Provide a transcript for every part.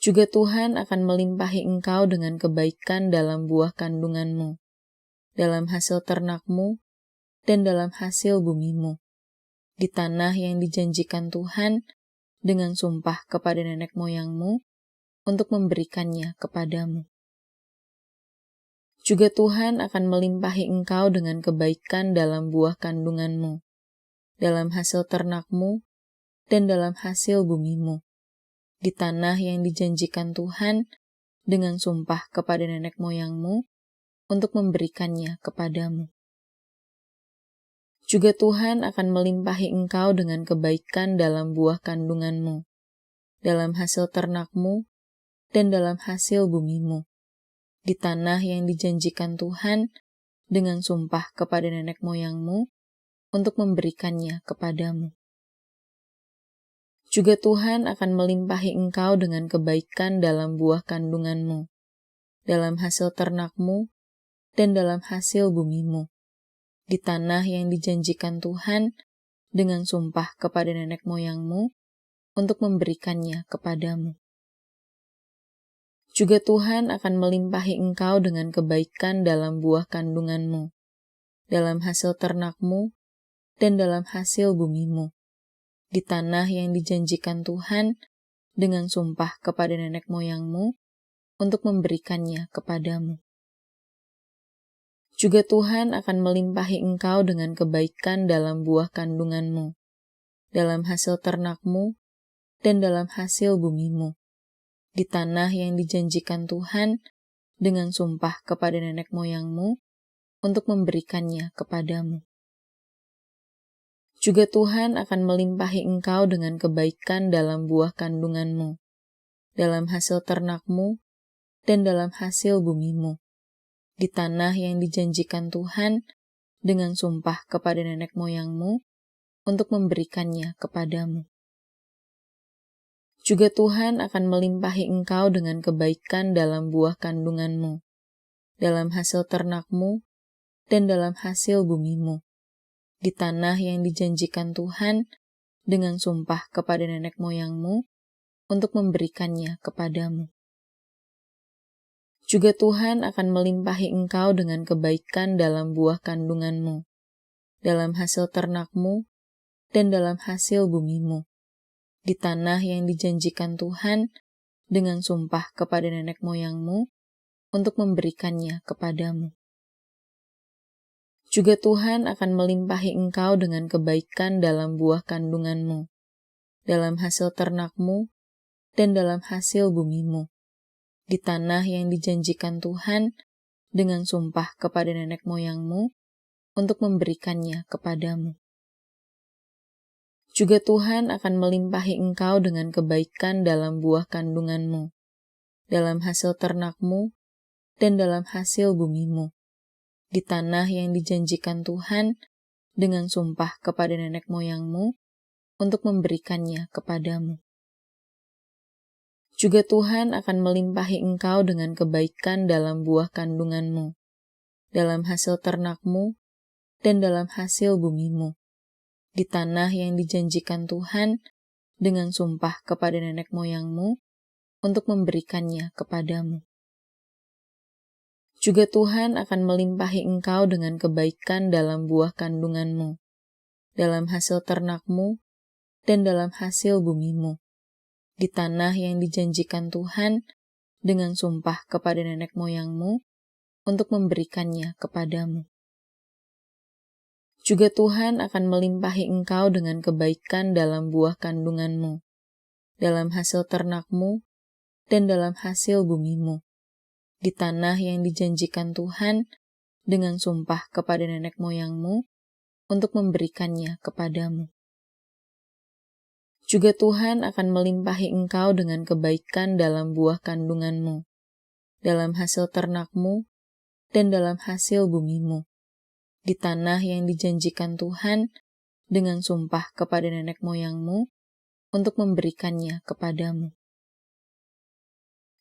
Juga Tuhan akan melimpahi engkau dengan kebaikan dalam buah kandunganmu, dalam hasil ternakmu, dan dalam hasil bumimu, di tanah yang dijanjikan Tuhan dengan sumpah kepada nenek moyangmu untuk memberikannya kepadamu. Juga Tuhan akan melimpahi engkau dengan kebaikan dalam buah kandunganmu, dalam hasil ternakmu, dan dalam hasil bumimu, di tanah yang dijanjikan Tuhan dengan sumpah kepada nenek moyangmu untuk memberikannya kepadamu. Juga Tuhan akan melimpahi engkau dengan kebaikan dalam buah kandunganmu, dalam hasil ternakmu, dan dalam hasil bumimu, di tanah yang dijanjikan Tuhan dengan sumpah kepada nenek moyangmu untuk memberikannya kepadamu. Juga Tuhan akan melimpahi engkau dengan kebaikan dalam buah kandunganmu, dalam hasil ternakmu, dan dalam hasil bumimu, di tanah yang dijanjikan Tuhan dengan sumpah kepada nenek moyangmu untuk memberikannya kepadamu. Juga Tuhan akan melimpahi engkau dengan kebaikan dalam buah kandunganmu, dalam hasil ternakmu, dan dalam hasil bumimu, di tanah yang dijanjikan Tuhan dengan sumpah kepada nenek moyangmu untuk memberikannya kepadamu. Juga Tuhan akan melimpahi engkau dengan kebaikan dalam buah kandunganmu, dalam hasil ternakmu, dan dalam hasil bumimu, di tanah yang dijanjikan Tuhan dengan sumpah kepada nenek moyangmu untuk memberikannya kepadamu. Juga Tuhan akan melimpahi engkau dengan kebaikan dalam buah kandunganmu, dalam hasil ternakmu, dan dalam hasil bumimu, di tanah yang dijanjikan Tuhan dengan sumpah kepada nenek moyangmu untuk memberikannya kepadamu. Juga Tuhan akan melimpahi engkau dengan kebaikan dalam buah kandunganmu, dalam hasil ternakmu, dan dalam hasil bumimu, di tanah yang dijanjikan Tuhan dengan sumpah kepada nenek moyangmu untuk memberikannya kepadamu. Juga Tuhan akan melimpahi engkau dengan kebaikan dalam buah kandunganmu, dalam hasil ternakmu, dan dalam hasil bumimu, di tanah yang dijanjikan Tuhan dengan sumpah kepada nenek moyangmu untuk memberikannya kepadamu. Juga Tuhan akan melimpahi engkau dengan kebaikan dalam buah kandunganmu, dalam hasil ternakmu, dan dalam hasil bumimu, di tanah yang dijanjikan Tuhan dengan sumpah kepada nenek moyangmu untuk memberikannya kepadamu. Juga Tuhan akan melimpahi engkau dengan kebaikan dalam buah kandunganmu, dalam hasil ternakmu, dan dalam hasil bumimu, di tanah yang dijanjikan Tuhan dengan sumpah kepada nenek moyangmu untuk memberikannya kepadamu. Juga Tuhan akan melimpahi engkau dengan kebaikan dalam buah kandunganmu, dalam hasil ternakmu, dan dalam hasil bumimu, di tanah yang dijanjikan Tuhan dengan sumpah kepada nenek moyangmu untuk memberikannya kepadamu. Juga Tuhan akan melimpahi engkau dengan kebaikan dalam buah kandunganmu, dalam hasil ternakmu, dan dalam hasil bumimu, di tanah yang dijanjikan Tuhan dengan sumpah kepada nenek moyangmu untuk memberikannya kepadamu. Juga Tuhan akan melimpahi engkau dengan kebaikan dalam buah kandunganmu, dalam hasil ternakmu, dan dalam hasil bumimu, di tanah yang dijanjikan Tuhan dengan sumpah kepada nenek moyangmu untuk memberikannya kepadamu. Juga Tuhan akan melimpahi engkau dengan kebaikan dalam buah kandunganmu, dalam hasil ternakmu, dan dalam hasil bumimu, di tanah yang dijanjikan Tuhan dengan sumpah kepada nenek moyangmu untuk memberikannya kepadamu.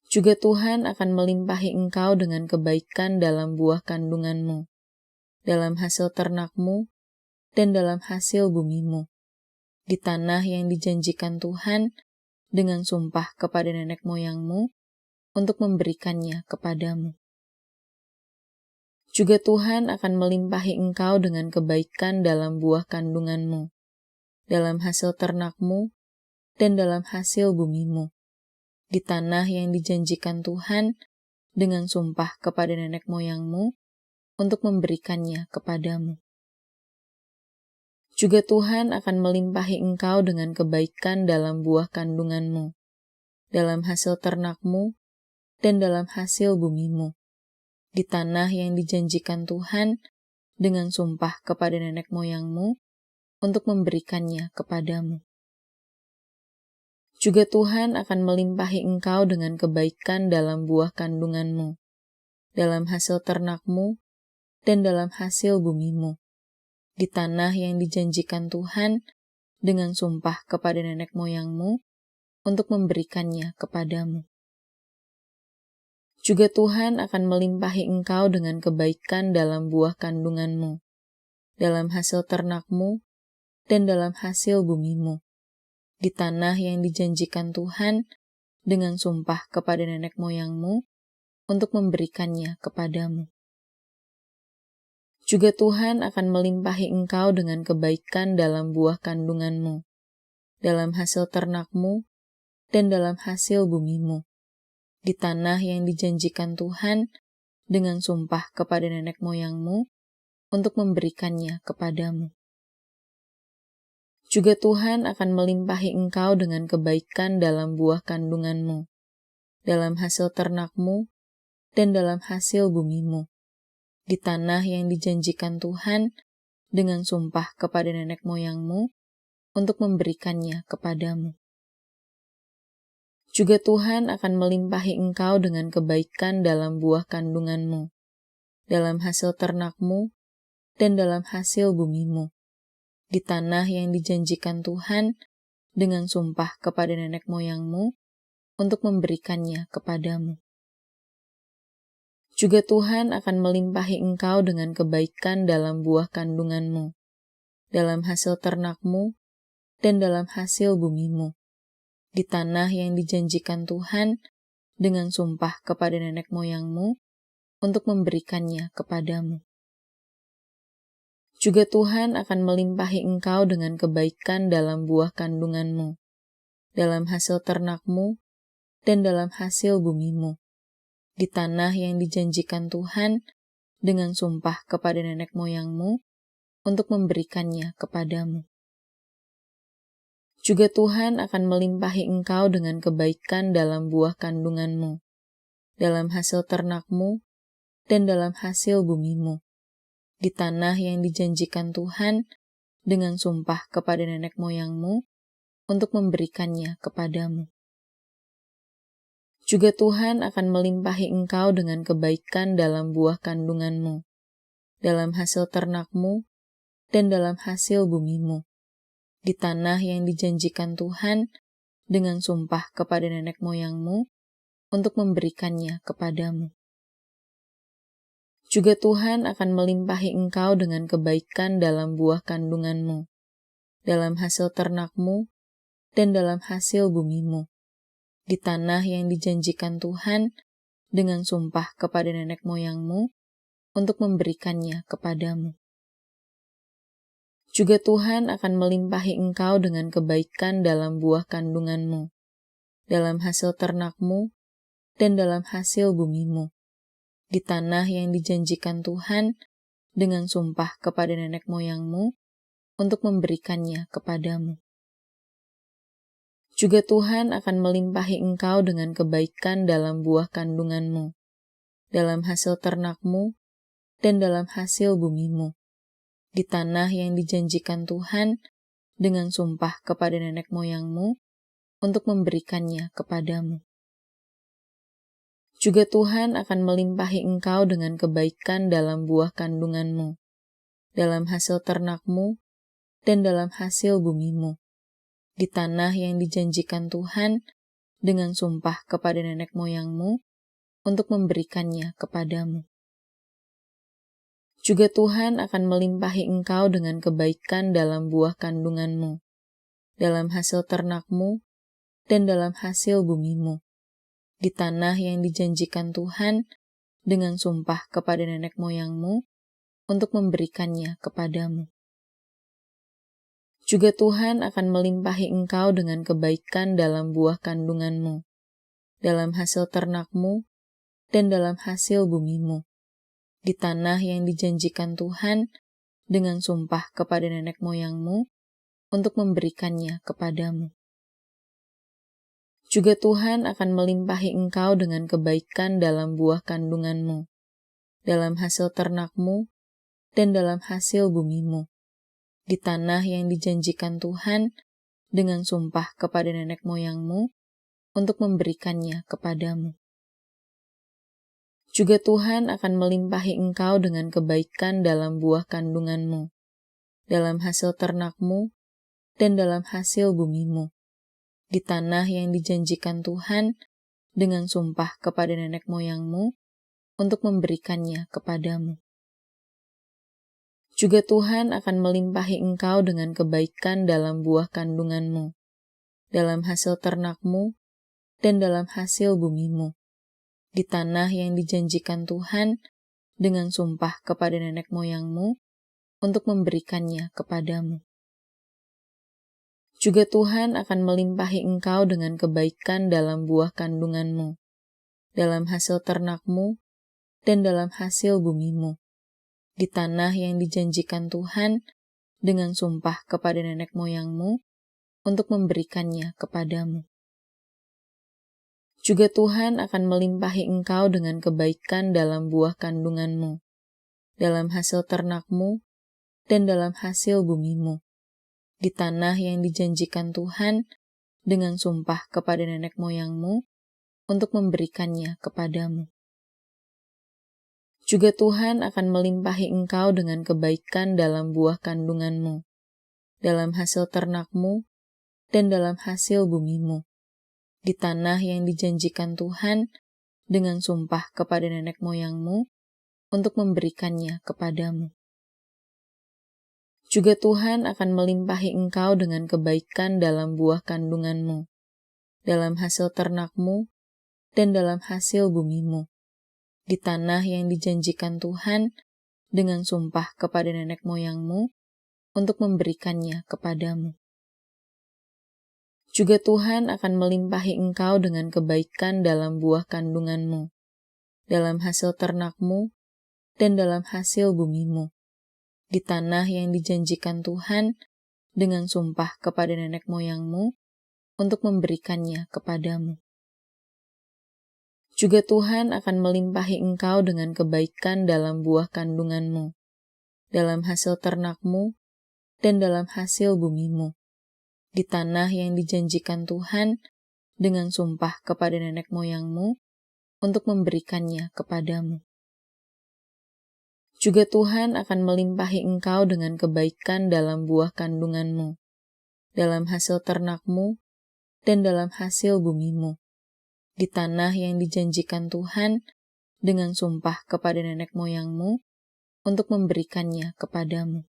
Juga Tuhan akan melimpahi engkau dengan kebaikan dalam buah kandunganmu, dalam hasil ternakmu, dan dalam hasil bumimu, di tanah yang dijanjikan Tuhan dengan sumpah kepada nenek moyangmu untuk memberikannya kepadamu. Juga Tuhan akan melimpahi engkau dengan kebaikan dalam buah kandunganmu, dalam hasil ternakmu, dan dalam hasil bumimu, di tanah yang dijanjikan Tuhan dengan sumpah kepada nenek moyangmu untuk memberikannya kepadamu. Juga Tuhan akan melimpahi engkau dengan kebaikan dalam buah kandunganmu, dalam hasil ternakmu, dan dalam hasil bumimu, di tanah yang dijanjikan Tuhan dengan sumpah kepada nenek moyangmu untuk memberikannya kepadamu. Juga Tuhan akan melimpahi engkau dengan kebaikan dalam buah kandunganmu, dalam hasil ternakmu, dan dalam hasil bumimu, di tanah yang dijanjikan Tuhan dengan sumpah kepada nenek moyangmu untuk memberikannya kepadamu. Juga Tuhan akan melimpahi engkau dengan kebaikan dalam buah kandunganmu, dalam hasil ternakmu, dan dalam hasil bumimu, di tanah yang dijanjikan Tuhan dengan sumpah kepada nenek moyangmu untuk memberikannya kepadamu. Juga Tuhan akan melimpahi engkau dengan kebaikan dalam buah kandunganmu, dalam hasil ternakmu, dan dalam hasil bumimu, di tanah yang dijanjikan Tuhan dengan sumpah kepada nenek moyangmu untuk memberikannya kepadamu. Juga Tuhan akan melimpahi engkau dengan kebaikan dalam buah kandunganmu, dalam hasil ternakmu, dan dalam hasil bumimu, di tanah yang dijanjikan Tuhan dengan sumpah kepada nenek moyangmu untuk memberikannya kepadamu. Juga Tuhan akan melimpahi engkau dengan kebaikan dalam buah kandunganmu, dalam hasil ternakmu, dan dalam hasil bumimu, di tanah yang dijanjikan Tuhan dengan sumpah kepada nenek moyangmu untuk memberikannya kepadamu. Juga Tuhan akan melimpahi engkau dengan kebaikan dalam buah kandunganmu, dalam hasil ternakmu, dan dalam hasil bumimu, di tanah yang dijanjikan Tuhan dengan sumpah kepada nenek moyangmu untuk memberikannya kepadamu. Juga Tuhan akan melimpahi engkau dengan kebaikan dalam buah kandunganmu, dalam hasil ternakmu, dan dalam hasil bumimu, di tanah yang dijanjikan Tuhan dengan sumpah kepada nenek moyangmu untuk memberikannya kepadamu. Juga Tuhan akan melimpahi engkau dengan kebaikan dalam buah kandunganmu, dalam hasil ternakmu, dan dalam hasil bumimu, di tanah yang dijanjikan Tuhan dengan sumpah kepada nenek moyangmu untuk memberikannya kepadamu. Juga Tuhan akan melimpahi engkau dengan kebaikan dalam buah kandunganmu, dalam hasil ternakmu, dan dalam hasil bumimu, di tanah yang dijanjikan Tuhan dengan sumpah kepada nenek moyangmu untuk memberikannya kepadamu. Juga Tuhan akan melimpahi engkau dengan kebaikan dalam buah kandunganmu, dalam hasil ternakmu, dan dalam hasil bumimu, di tanah yang dijanjikan Tuhan dengan sumpah kepada nenek moyangmu untuk memberikannya kepadamu. Juga Tuhan akan melimpahi engkau dengan kebaikan dalam buah kandunganmu, dalam hasil ternakmu, dan dalam hasil bumimu, di tanah yang dijanjikan Tuhan dengan sumpah kepada nenek moyangmu untuk memberikannya kepadamu. Juga Tuhan akan melimpahi engkau dengan kebaikan dalam buah kandunganmu, dalam hasil ternakmu, dan dalam hasil bumimu, di tanah yang dijanjikan Tuhan dengan sumpah kepada nenek moyangmu untuk memberikannya kepadamu. Juga Tuhan akan melimpahi engkau dengan kebaikan dalam buah kandunganmu, dalam hasil ternakmu, dan dalam hasil bumimu, di tanah yang dijanjikan Tuhan dengan sumpah kepada nenek moyangmu untuk memberikannya kepadamu. Juga Tuhan akan melimpahi engkau dengan kebaikan dalam buah kandunganmu, dalam hasil ternakmu, dan dalam hasil bumimu, di tanah yang dijanjikan Tuhan dengan sumpah kepada nenek moyangmu untuk memberikannya kepadamu. Juga Tuhan akan melimpahi engkau dengan kebaikan dalam buah kandunganmu, dalam hasil ternakmu, dan dalam hasil bumimu, di tanah yang dijanjikan Tuhan dengan sumpah kepada nenek moyangmu untuk memberikannya kepadamu. Juga Tuhan akan melimpahi engkau dengan kebaikan dalam buah kandunganmu, dalam hasil ternakmu, dan dalam hasil bumimu, di tanah yang dijanjikan Tuhan dengan sumpah kepada nenek moyangmu untuk memberikannya kepadamu. Juga Tuhan akan melimpahi engkau dengan kebaikan dalam buah kandunganmu, dalam hasil ternakmu, dan dalam hasil bumimu, di tanah yang dijanjikan Tuhan dengan sumpah kepada nenek moyangmu untuk memberikannya kepadamu. Juga Tuhan akan melimpahi engkau dengan kebaikan dalam buah kandunganmu, dalam hasil ternakmu, dan dalam hasil bumimu, di tanah yang dijanjikan Tuhan dengan sumpah kepada nenek moyangmu untuk memberikannya kepadamu. Juga Tuhan akan melimpahi engkau dengan kebaikan dalam buah kandunganmu, dalam hasil ternakmu, dan dalam hasil bumimu, di tanah yang dijanjikan Tuhan dengan sumpah kepada nenek moyangmu untuk memberikannya kepadamu. Juga Tuhan akan melimpahi engkau dengan kebaikan dalam buah kandunganmu, dalam hasil ternakmu, dan dalam hasil bumimu, di tanah yang dijanjikan Tuhan dengan sumpah kepada nenek moyangmu untuk memberikannya kepadamu. Juga Tuhan akan melimpahi engkau dengan kebaikan dalam buah kandunganmu, dalam hasil ternakmu, dan dalam hasil bumimu, di tanah yang dijanjikan Tuhan dengan sumpah kepada nenek moyangmu untuk memberikannya kepadamu. Juga Tuhan akan melimpahi engkau dengan kebaikan dalam buah kandunganmu, dalam hasil ternakmu, dan dalam hasil bumimu, di tanah yang dijanjikan Tuhan dengan sumpah kepada nenek moyangmu untuk memberikannya kepadamu. Juga Tuhan akan melimpahi engkau dengan kebaikan dalam buah kandunganmu, dalam hasil ternakmu, dan dalam hasil bumimu, di tanah yang dijanjikan Tuhan dengan sumpah kepada nenek moyangmu untuk memberikannya kepadamu. Juga Tuhan akan melimpahi engkau dengan kebaikan dalam buah kandunganmu, dalam hasil ternakmu, dan dalam hasil bumimu, di tanah yang dijanjikan Tuhan dengan sumpah kepada nenek moyangmu untuk memberikannya kepadamu. Juga Tuhan akan melimpahi engkau dengan kebaikan dalam buah kandunganmu, dalam hasil ternakmu, dan dalam hasil bumimu, di tanah yang dijanjikan Tuhan dengan sumpah kepada nenek moyangmu untuk memberikannya kepadamu.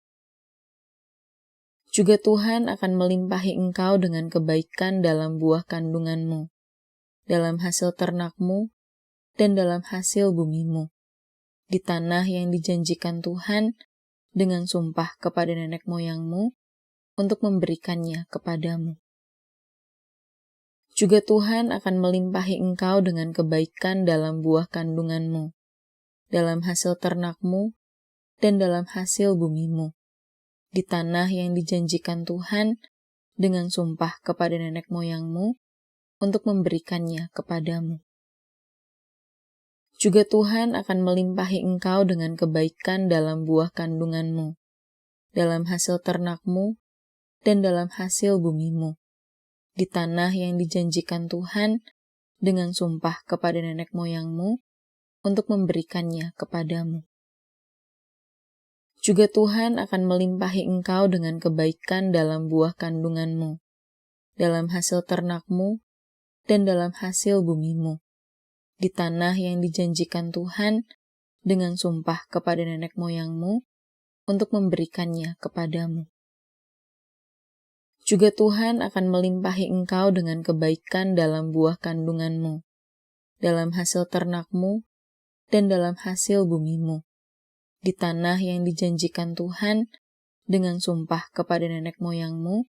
Juga Tuhan akan melimpahi engkau dengan kebaikan dalam buah kandunganmu, dalam hasil ternakmu, dan dalam hasil bumimu, di tanah yang dijanjikan Tuhan dengan sumpah kepada nenek moyangmu untuk memberikannya kepadamu. Juga Tuhan akan melimpahi engkau dengan kebaikan dalam buah kandunganmu, dalam hasil ternakmu, dan dalam hasil bumimu, di tanah yang dijanjikan Tuhan dengan sumpah kepada nenek moyangmu untuk memberikannya kepadamu. Juga Tuhan akan melimpahi engkau dengan kebaikan dalam buah kandunganmu, dalam hasil ternakmu, dan dalam hasil bumimu, di tanah yang dijanjikan Tuhan dengan sumpah kepada nenek moyangmu untuk memberikannya kepadamu. Juga Tuhan akan melimpahi engkau dengan kebaikan dalam buah kandunganmu, dalam hasil ternakmu, dan dalam hasil bumimu, di tanah yang dijanjikan Tuhan dengan sumpah kepada nenek moyangmu untuk memberikannya kepadamu. Juga Tuhan akan melimpahi engkau dengan kebaikan dalam buah kandunganmu, dalam hasil ternakmu, dan dalam hasil bumimu, di tanah yang dijanjikan Tuhan dengan sumpah kepada nenek moyangmu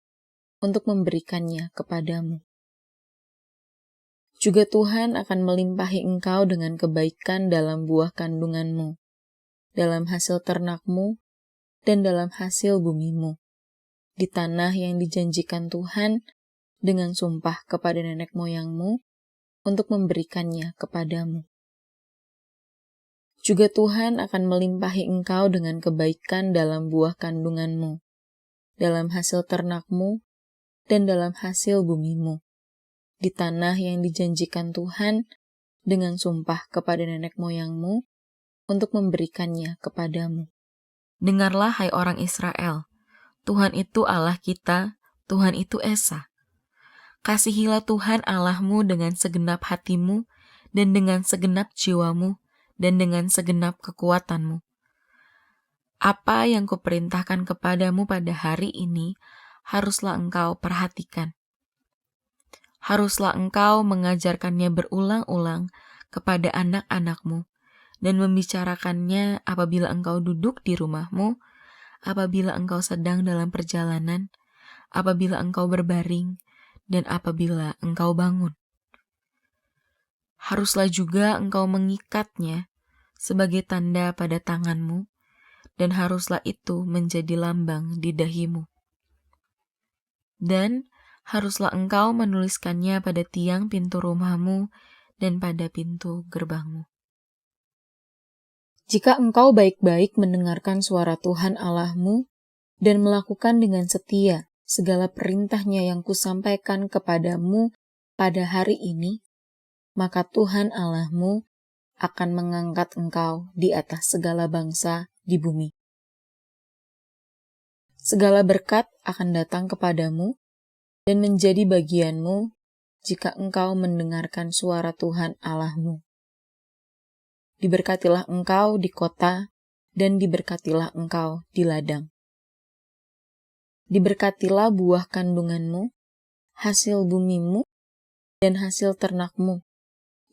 untuk memberikannya kepadamu. Juga Tuhan akan melimpahi engkau dengan kebaikan dalam buah kandunganmu, dalam hasil ternakmu, dan dalam hasil bumimu, di tanah yang dijanjikan Tuhan dengan sumpah kepada nenek moyangmu untuk memberikannya kepadamu. Juga Tuhan akan melimpahi engkau dengan kebaikan dalam buah kandunganmu, dalam hasil ternakmu, dan dalam hasil bumimu, di tanah yang dijanjikan Tuhan dengan sumpah kepada nenek moyangmu untuk memberikannya kepadamu. Dengarlah hai orang Israel, Tuhan itu Allah kita, Tuhan itu Esa. Kasihilah Tuhan Allahmu dengan segenap hatimu, dan dengan segenap jiwamu, dan dengan segenap kekuatanmu. Apa yang kuperintahkan kepadamu pada hari ini, haruslah engkau perhatikan. Haruslah engkau mengajarkannya berulang-ulang kepada anak-anakmu, dan membicarakannya apabila engkau duduk di rumahmu, apabila engkau sedang dalam perjalanan, apabila engkau berbaring, dan apabila engkau bangun. Haruslah juga engkau mengikatnya sebagai tanda pada tanganmu, dan haruslah itu menjadi lambang di dahimu. Dan haruslah engkau menuliskannya pada tiang pintu rumahmu dan pada pintu gerbangmu. Jika engkau baik-baik mendengarkan suara Tuhan Allahmu dan melakukan dengan setia segala perintahnya yang kusampaikan kepadamu pada hari ini, maka Tuhan Allahmu akan mengangkat engkau di atas segala bangsa di bumi. Segala berkat akan datang kepadamu dan menjadi bagianmu jika engkau mendengarkan suara Tuhan Allahmu. Diberkatilah engkau di kota dan diberkatilah engkau di ladang. Diberkatilah buah kandunganmu, hasil bumimu, dan hasil ternakmu,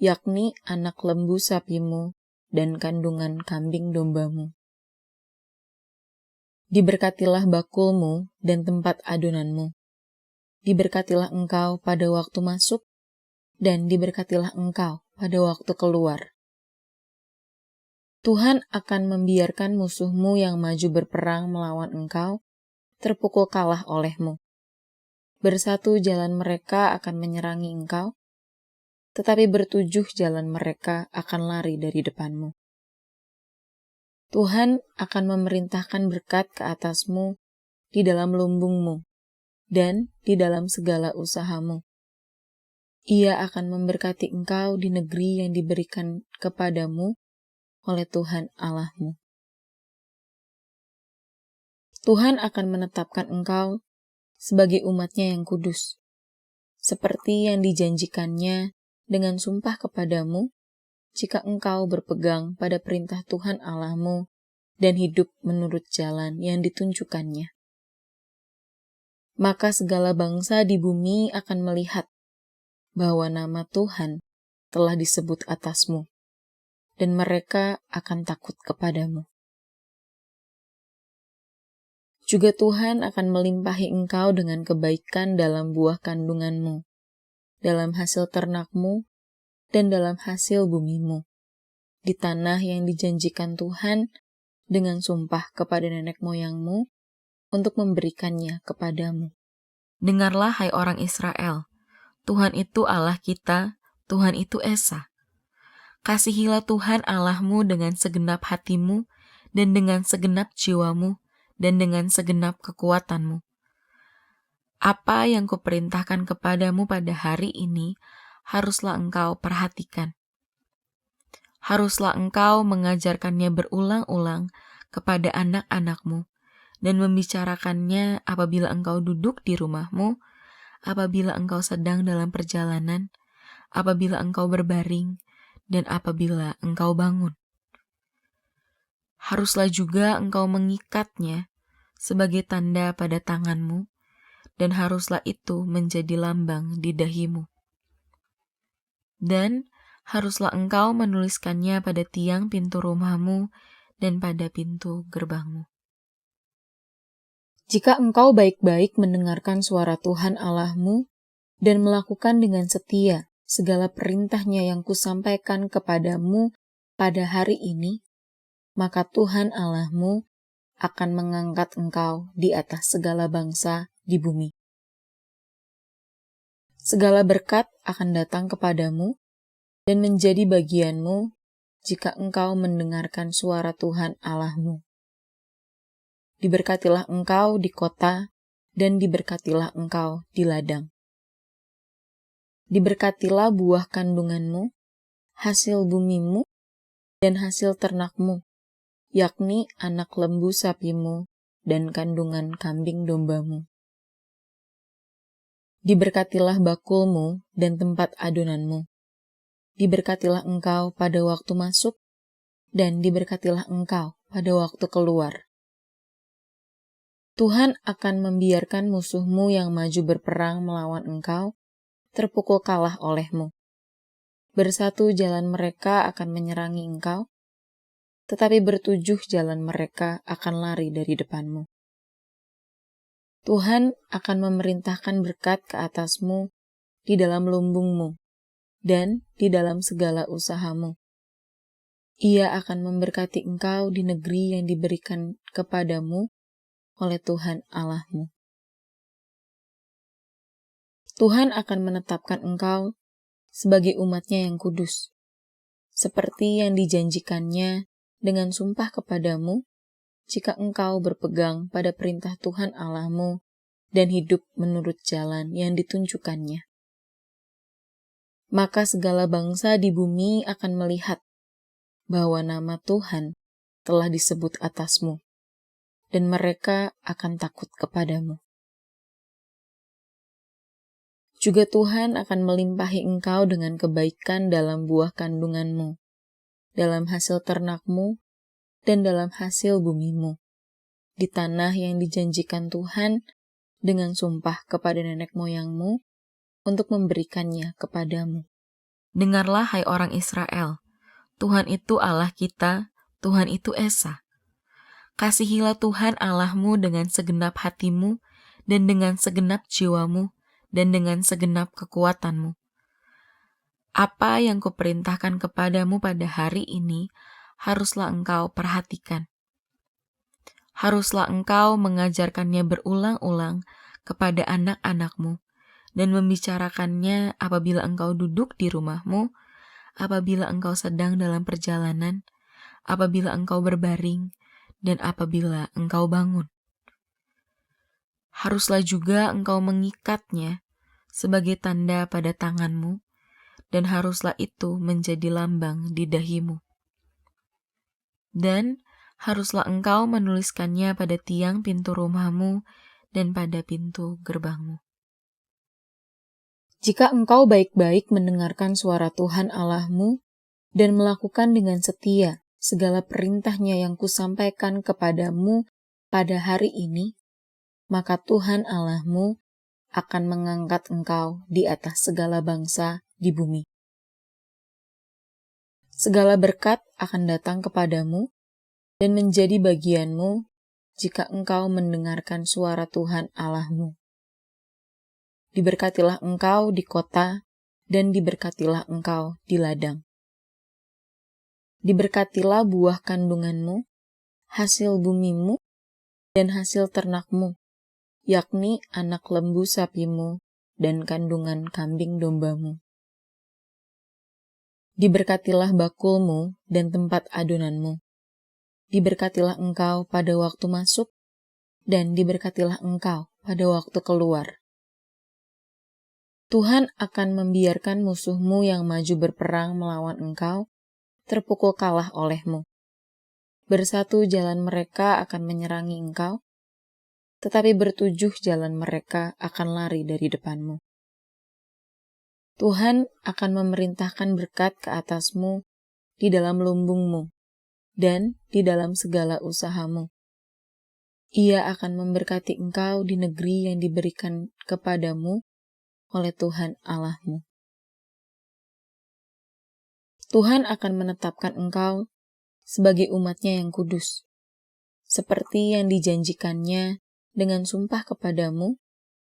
yakni anak lembu sapimu dan kandungan kambing dombamu. Diberkatilah bakulmu dan tempat adonanmu. Diberkatilah engkau pada waktu masuk, dan diberkatilah engkau pada waktu keluar. Tuhan akan membiarkan musuhmu yang maju berperang melawan engkau terpukul kalah olehmu. Bersatu jalan mereka akan menyerangi engkau, tetapi bertujuh jalan mereka akan lari dari depanmu. Tuhan akan memerintahkan berkat ke atasmu di dalam lumbungmu dan di dalam segala usahamu. Ia akan memberkati engkau di negeri yang diberikan kepadamu oleh Tuhan Allahmu. Tuhan akan menetapkan engkau sebagai umat-Nya yang kudus, seperti yang dijanjikannya dengan sumpah kepadamu, jika engkau berpegang pada perintah Tuhan Allahmu dan hidup menurut jalan yang ditunjukkannya. Maka segala bangsa di bumi akan melihat bahwa nama Tuhan telah disebut atasmu, dan mereka akan takut kepadamu. Juga Tuhan akan melimpahi engkau dengan kebaikan dalam buah kandunganmu, dalam hasil ternakmu, dan dalam hasil bumimu, di tanah yang dijanjikan Tuhan dengan sumpah kepada nenek moyangmu untuk memberikannya kepadamu. Dengarlah hai orang Israel, Tuhan itu Allah kita, Tuhan itu Esa. Kasihilah Tuhan Allahmu dengan segenap hatimu, dan dengan segenap jiwamu, dan dengan segenap kekuatanmu. Apa yang kuperintahkan kepadamu pada hari ini, haruslah engkau perhatikan. Haruslah engkau mengajarkannya berulang-ulang kepada anak-anakmu, dan membicarakannya apabila engkau duduk di rumahmu, apabila engkau sedang dalam perjalanan, apabila engkau berbaring, dan apabila engkau bangun. Haruslah juga engkau mengikatnya sebagai tanda pada tanganmu, dan haruslah itu menjadi lambang di dahimu. Dan haruslah engkau menuliskannya pada tiang pintu rumahmu dan pada pintu gerbangmu. Jika engkau baik-baik mendengarkan suara Tuhan Allahmu dan melakukan dengan setia segala perintahnya yang kusampaikan kepadamu pada hari ini, maka Tuhan Allahmu akan mengangkat engkau di atas segala bangsa di bumi. Segala berkat akan datang kepadamu dan menjadi bagianmu jika engkau mendengarkan suara Tuhan Allahmu. Diberkatilah engkau di kota, dan diberkatilah engkau di ladang. Diberkatilah buah kandunganmu, hasil bumimu, dan hasil ternakmu, yakni anak lembu sapimu dan kandungan kambing dombamu. Diberkatilah bakulmu dan tempat adonanmu. Diberkatilah engkau pada waktu masuk, dan diberkatilah engkau pada waktu keluar. Tuhan akan membiarkan musuhmu yang maju berperang melawan engkau terpukul kalah olehmu. Bersatu jalan mereka akan menyerangi engkau, tetapi bertujuh jalan mereka akan lari dari depanmu. Tuhan akan memerintahkan berkat ke atasmu di dalam lumbungmu dan di dalam segala usahamu. Ia akan memberkati engkau di negeri yang diberikan kepadamu oleh Tuhan Allahmu. Tuhan akan menetapkan engkau sebagai umat-Nya yang kudus, seperti yang dijanjikannya dengan sumpah kepadamu jika engkau berpegang pada perintah Tuhan Allahmu dan hidup menurut jalan yang ditunjukkannya. Maka segala bangsa di bumi akan melihat bahwa nama Tuhan telah disebut atasmu, dan mereka akan takut kepadamu. Juga Tuhan akan melimpahi engkau dengan kebaikan dalam buah kandunganmu, dalam hasil ternakmu, dan dalam hasil bumimu, di tanah yang dijanjikan Tuhan dengan sumpah kepada nenek moyangmu untuk memberikannya kepadamu. Dengarlah hai orang Israel, Tuhan itu Allah kita, Tuhan itu Esa. Kasihilah Tuhan Allahmu dengan segenap hatimu, dan dengan segenap jiwamu, dan dengan segenap kekuatanmu. Apa yang kuperintahkan kepadamu pada hari ini, haruslah engkau perhatikan. Haruslah engkau mengajarkannya berulang-ulang kepada anak-anakmu, dan membicarakannya apabila engkau duduk di rumahmu, apabila engkau sedang dalam perjalanan, apabila engkau berbaring, dan apabila engkau bangun. Haruslah juga engkau mengikatnya sebagai tanda pada tanganmu, dan haruslah itu menjadi lambang di dahimu. Dan haruslah engkau menuliskannya pada tiang pintu rumahmu dan pada pintu gerbangmu. Jika engkau baik-baik mendengarkan suara Tuhan Allahmu dan melakukan dengan setia segala perintahnya yang kusampaikan kepadamu pada hari ini, maka Tuhan Allahmu akan mengangkat engkau di atas segala bangsa di bumi. Segala berkat akan datang kepadamu dan menjadi bagianmu jika engkau mendengarkan suara Tuhan Allahmu. Diberkatilah engkau di kota, dan diberkatilah engkau di ladang. Diberkatilah buah kandunganmu, hasil bumimu, dan hasil ternakmu, yakni anak lembu sapimu dan kandungan kambing dombamu. Diberkatilah bakulmu dan tempat adonanmu. Diberkatilah engkau pada waktu masuk, dan diberkatilah engkau pada waktu keluar. Tuhan akan membiarkan musuhmu yang maju berperang melawan engkau terpukul kalah olehmu. Bersatu jalan mereka akan menyerangi engkau, tetapi bertujuh jalan mereka akan lari dari depanmu. Tuhan akan memerintahkan berkat ke atasmu di dalam lumbungmu dan di dalam segala usahamu. Ia akan memberkati engkau di negeri yang diberikan kepadamu oleh Tuhan Allahmu. Tuhan akan menetapkan engkau sebagai umat-Nya yang kudus, seperti yang dijanjikannya dengan sumpah kepadamu,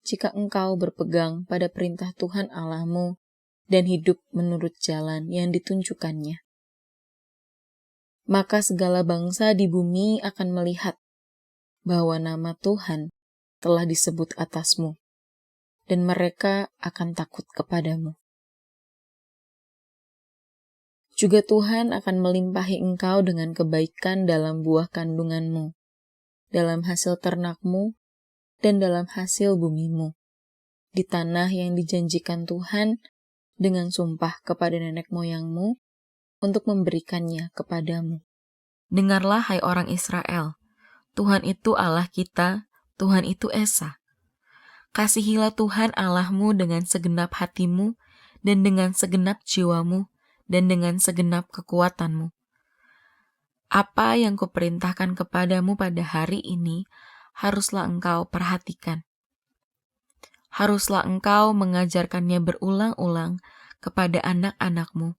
jika engkau berpegang pada perintah Tuhan Allahmu dan hidup menurut jalan yang ditunjukkannya. Maka segala bangsa di bumi akan melihat bahwa nama Tuhan telah disebut atasmu, dan mereka akan takut kepadamu. Juga Tuhan akan melimpahi engkau dengan kebaikan dalam buah kandunganmu, dalam hasil ternakmu, dan dalam hasil bumimu, di tanah yang dijanjikan Tuhan dengan sumpah kepada nenek moyangmu untuk memberikannya kepadamu. Dengarlah hai orang Israel, Tuhan itu Allah kita, Tuhan itu Esa. Kasihilah Tuhan Allahmu dengan segenap hatimu, dan dengan segenap jiwamu, dan dengan segenap kekuatanmu. Apa yang kuperintahkan kepadamu pada hari ini, haruslah engkau perhatikan. Haruslah engkau mengajarkannya berulang-ulang kepada anak-anakmu,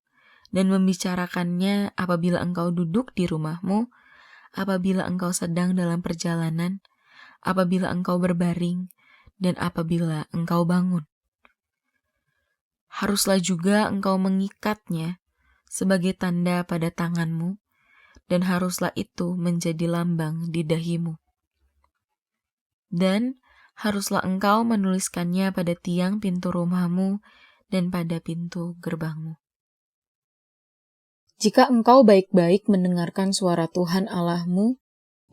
dan membicarakannya apabila engkau duduk di rumahmu, apabila engkau sedang dalam perjalanan, apabila engkau berbaring, dan apabila engkau bangun. Haruslah juga engkau mengikatnya sebagai tanda pada tanganmu, dan haruslah itu menjadi lambang di dahimu. Dan haruslah engkau menuliskannya pada tiang pintu rumahmu dan pada pintu gerbangmu. Jika engkau baik-baik mendengarkan suara Tuhan Allahmu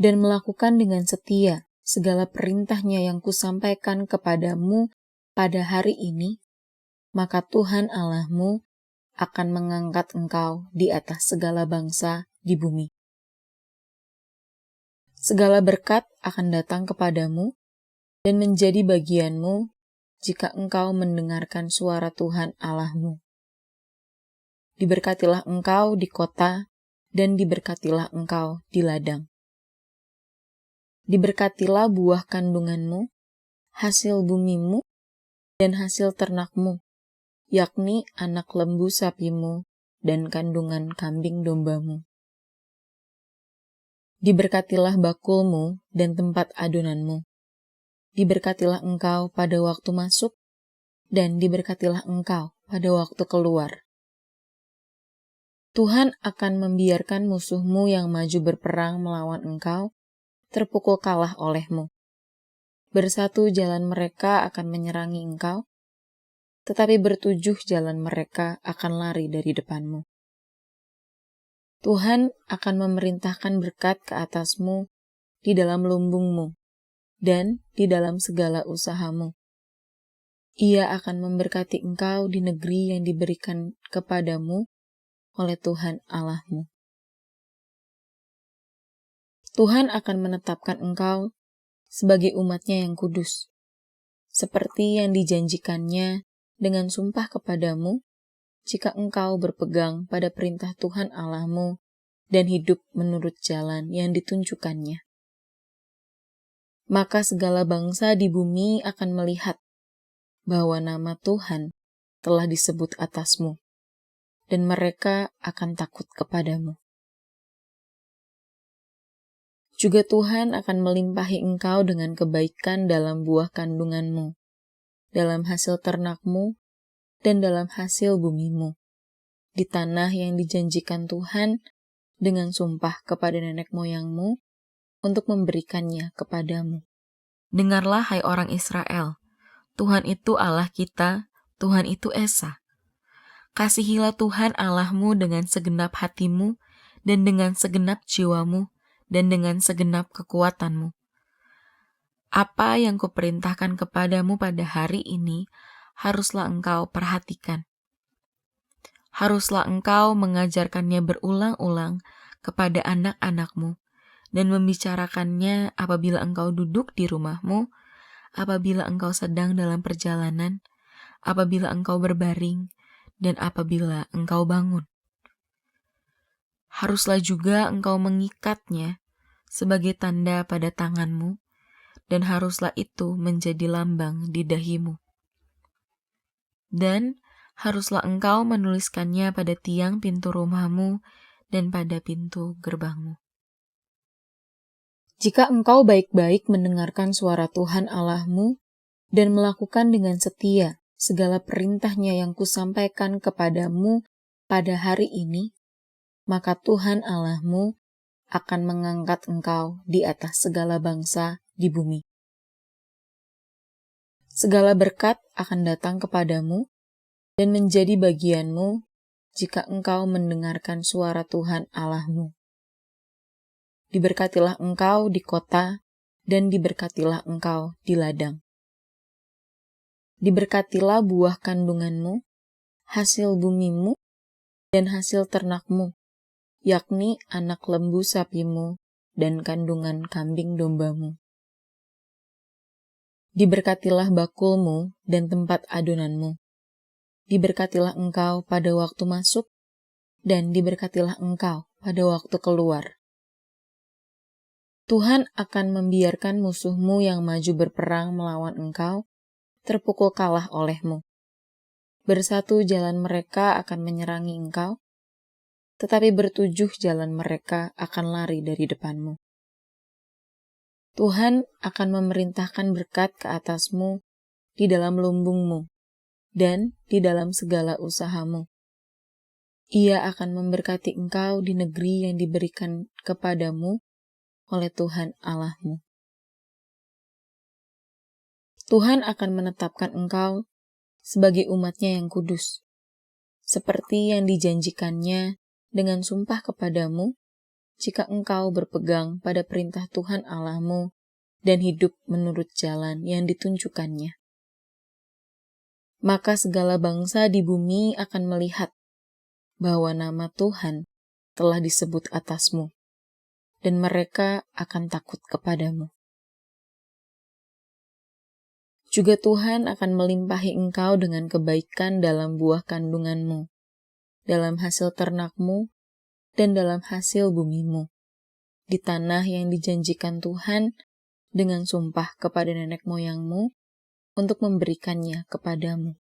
dan melakukan dengan setia segala perintahnya yang kusampaikan kepadamu pada hari ini, maka Tuhan Allahmu akan mengangkat engkau di atas segala bangsa di bumi. Segala berkat akan datang kepadamu dan menjadi bagianmu jika engkau mendengarkan suara Tuhan Allahmu. Diberkatilah engkau di kota dan diberkatilah engkau di ladang. Diberkatilah buah kandunganmu, hasil bumimu, dan hasil ternakmu, yakni anak lembu sapimu dan kandungan kambing dombamu. Diberkatilah bakulmu dan tempat adonanmu. Diberkatilah engkau pada waktu masuk, dan diberkatilah engkau pada waktu keluar. Tuhan akan membiarkan musuhmu yang maju berperang melawan engkau terpukul kalah olehmu. Bersatu jalan mereka akan menyerangi engkau, tetapi bertujuh jalan mereka akan lari dari depanmu. Tuhan akan memerintahkan berkat ke atasmu di dalam lumbungmu dan di dalam segala usahamu. Ia akan memberkati engkau di negeri yang diberikan kepadamu oleh Tuhan Allahmu. Tuhan akan menetapkan engkau sebagai umat-Nya yang kudus, seperti yang dijanjikannya dengan sumpah kepadamu, jika engkau berpegang pada perintah Tuhan Allahmu dan hidup menurut jalan yang ditunjukkannya. Maka segala bangsa di bumi akan melihat bahwa nama Tuhan telah disebut atasmu, dan mereka akan takut kepadamu. Juga Tuhan akan melimpahi engkau dengan kebaikan dalam buah kandunganmu, dalam hasil ternakmu, dan dalam hasil bumimu, di tanah yang dijanjikan Tuhan dengan sumpah kepada nenek moyangmu untuk memberikannya kepadamu. Dengarlah hai orang Israel, Tuhan itu Allah kita, Tuhan itu Esa. Kasihilah Tuhan Allahmu dengan segenap hatimu, dan dengan segenap jiwamu, dan dengan segenap kekuatanmu. Apa yang kuperintahkan kepadamu pada hari ini, haruslah engkau perhatikan. Haruslah engkau mengajarkannya berulang-ulang kepada anak-anakmu, dan membicarakannya apabila engkau duduk di rumahmu, apabila engkau sedang dalam perjalanan, apabila engkau berbaring, dan apabila engkau bangun. Haruslah juga engkau mengikatnya sebagai tanda pada tanganmu, dan haruslah itu menjadi lambang di dahimu. Dan haruslah engkau menuliskannya pada tiang pintu rumahmu dan pada pintu gerbangmu. Jika engkau baik-baik mendengarkan suara Tuhan Allahmu dan melakukan dengan setia segala perintahnya yang kusampaikan kepadamu pada hari ini, maka Tuhan Allahmu akan mengangkat engkau di atas segala bangsa di bumi. Segala berkat akan datang kepadamu dan menjadi bagianmu jika engkau mendengarkan suara Tuhan Allahmu. Diberkatilah engkau di kota, dan diberkatilah engkau di ladang. Diberkatilah buah kandunganmu, hasil bumimu, dan hasil ternakmu, yakni anak lembu sapimu dan kandungan kambing dombamu. Diberkatilah bakulmu dan tempat adonanmu. Diberkatilah engkau pada waktu masuk, dan diberkatilah engkau pada waktu keluar. Tuhan akan membiarkan musuhmu yang maju berperang melawan engkau terpukul kalah olehmu. Bersatu jalan mereka akan menyerangi engkau, tetapi bertujuh jalan mereka akan lari dari depanmu. Tuhan akan memerintahkan berkat ke atasmu di dalam lumbungmu dan di dalam segala usahamu. Ia akan memberkati engkau di negeri yang diberikan kepadamu oleh Tuhan Allahmu. Tuhan akan menetapkan engkau sebagai umat-Nya yang kudus, seperti yang dijanjikannya dengan sumpah kepadamu, jika engkau berpegang pada perintah Tuhan Allahmu dan hidup menurut jalan yang ditunjukkannya. Maka segala bangsa di bumi akan melihat bahwa nama Tuhan telah disebut atasmu, dan mereka akan takut kepadamu. Juga Tuhan akan melimpahi engkau dengan kebaikan dalam buah kandunganmu, dalam hasil ternakmu, dan dalam hasil bumimu, di tanah yang dijanjikan Tuhan dengan sumpah kepada nenek moyangmu untuk memberikannya kepadamu.